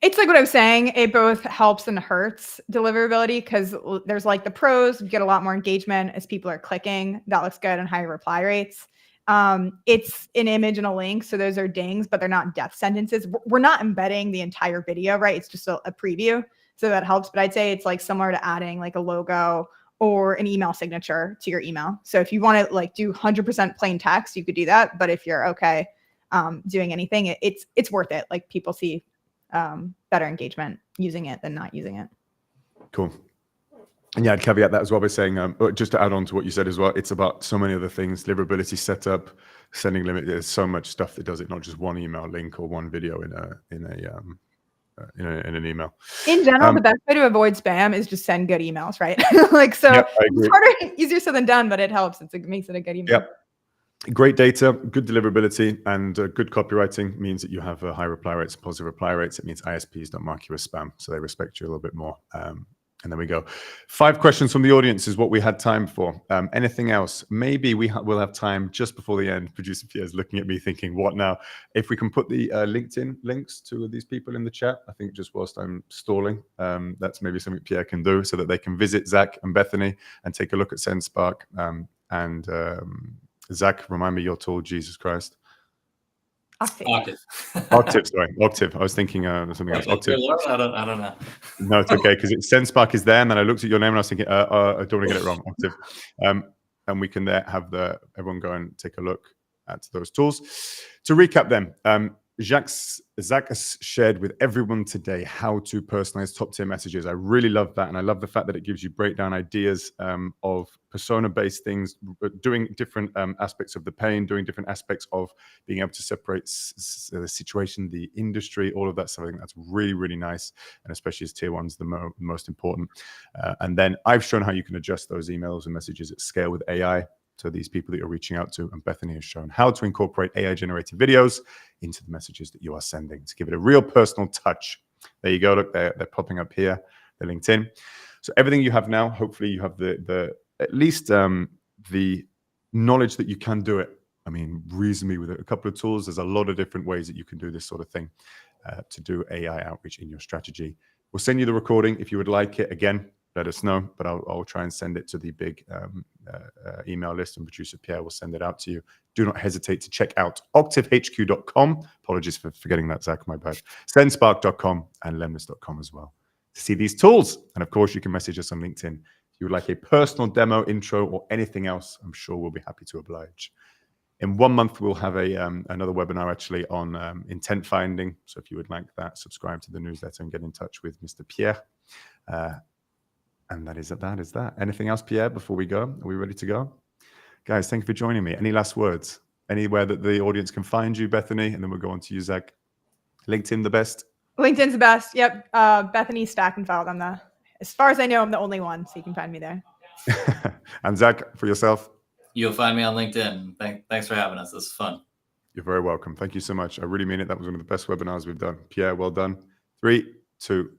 It's like what I was saying. It both helps and hurts deliverability because there's like the pros, you get a lot more engagement as people are clicking. That looks good and higher reply rates. It's an image and a link. So those are dings, but they're not death sentences. We're not embedding the entire video, right? It's just a preview. So that helps. But I'd say it's like similar to adding like a logo or an email signature to your email. So if you want to like do 100% plain text, you could do that. But if you're okay doing anything, it's worth it. Like people see better engagement using it than not using it. Cool. And yeah, I'd caveat that as well by saying, just to add on to what you said as well, it's about so many other things: deliverability, setup, sending limit. There's so much stuff that does it, not just one email link or one video in an email. In general, the best way to avoid spam is just send good emails, right? Like, so yep, it's harder, easier said than done, but it helps. It makes it a good email. Yep. Great data, good deliverability, and good copywriting means that you have high reply rates, positive reply rates. It means ISPs don't mark you as spam, so they respect you a little bit more. And there we go. 5 questions from the audience is what we had time for. Anything else? Maybe we'll have time just before the end. Producer Pierre's looking at me thinking, what now? If we can put the LinkedIn links to these people in the chat, I think just whilst I'm stalling, that's maybe something Pierre can do so that they can visit Zach and Bethany and take a look at Sendspark. Zach, remind me your tool, Jesus Christ. Octave. Octave. I was thinking something else. Octave. I don't know. No, it's okay, because Sendspark is there, and then I looked at your name and I was thinking, I don't want to get it wrong. Octave. And we can have everyone go and take a look at those tools. To recap them, Zach has shared with everyone today how to personalize top-tier messages. I really love that, and I love the fact that it gives you breakdown ideas of persona-based things, doing different aspects of the pain, doing different aspects of being able to separate the situation, the industry, all of that stuff. I think that's really, really nice, and especially as tier one's the most important. And then I've shown how you can adjust those emails and messages at scale with AI. So these people that you're reaching out to, and Bethany has shown how to incorporate AI-generated videos into the messages that you are sending to give it a real personal touch. There you go. Look, they're popping up here, the LinkedIn. So everything you have now, hopefully you have at least the knowledge that you can do it. I mean, reasonably with a couple of tools. There's a lot of different ways that you can do this sort of thing to do AI outreach in your strategy. We'll send you the recording if you would like it. Again, let us know, but I'll try and send it to the big email list, and producer Pierre will send it out to you. Do not hesitate to check out octavehq.com. Apologies for forgetting that, Zach, my bad. Sendspark.com and Lemlist.com as well to see these tools. And of course, you can message us on LinkedIn. If you would like a personal demo, intro, or anything else, I'm sure we'll be happy to oblige. In 1 month, we'll have another webinar actually on intent finding. So if you would like that, subscribe to the newsletter and get in touch with Mr. Pierre. And that is that. Anything else, Pierre, before we go? Are we ready to go? Guys, thank you for joining me. Any last words? Anywhere that the audience can find you, Bethany? And then we'll go on to you, Zach. LinkedIn the best? LinkedIn's the best. Yep. Bethany Stachenfeld. As far as I know, I'm the only one, so you can find me there. And Zach, for yourself? You'll find me on LinkedIn. Thanks for having us. This is fun. You're very welcome. Thank you so much. I really mean it. That was one of the best webinars we've done. Pierre, well done. 3, 2,